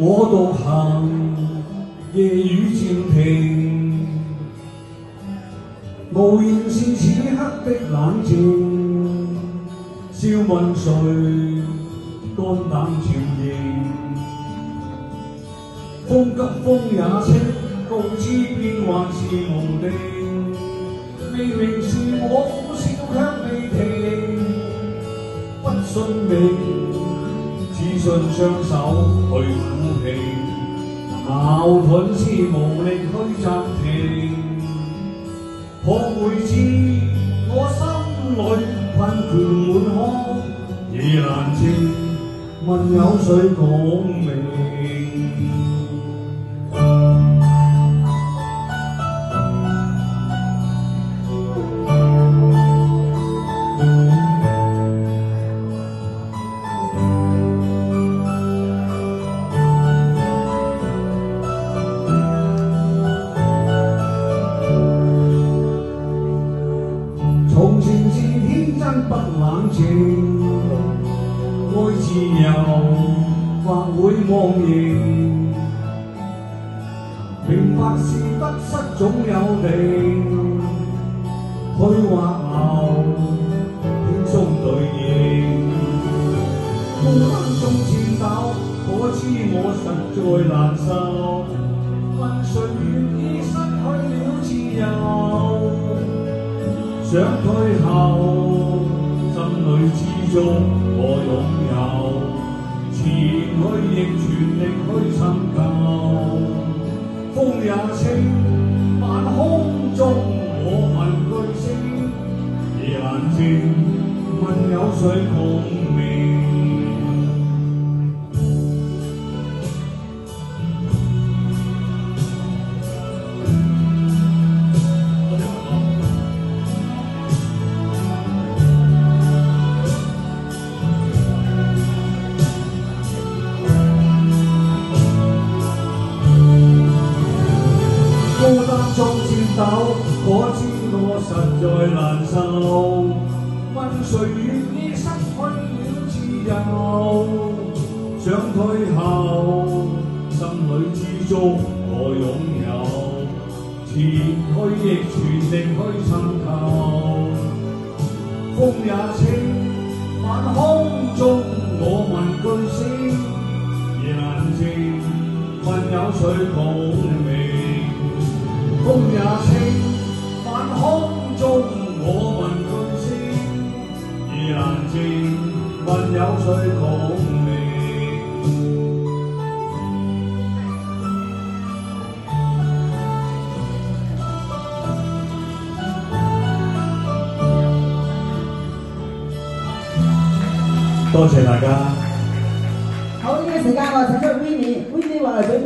我獨行，夜雨漸停，無言是此刻的冷靜，笑問誰肝膽照應，風急風也清，告知變幻是無定，明明是我苦笑卻未停，不信命，只信雙手去撫平，矛盾是無力去暫停，可會知我心裏困倦滿腔，夜難靜，問有誰講明？從前是天真不冷靜，愛自由或會忘形，明白是得失總有定，虛或流，輕鬆對應，風冷中顫抖，可知我實在難受，問誰願意失去了自由？想退後，心裏始終我擁有，前去亦全力去尋求。風也清，晚空中我問句星，夜難靜，問有誰共鳴？孤單中顫抖，可知我實在難受。問誰願意失去了自由？想退後，心裏知足我擁有，前去亦全力去尋求。風也清，晚空中我問句星，夜難靜，問有誰共鳴？風也清，晚空中我問句星，夜難靜，問有誰共鳴？多謝大家。好，呢個時間我請出 Winnie 話嚟準備。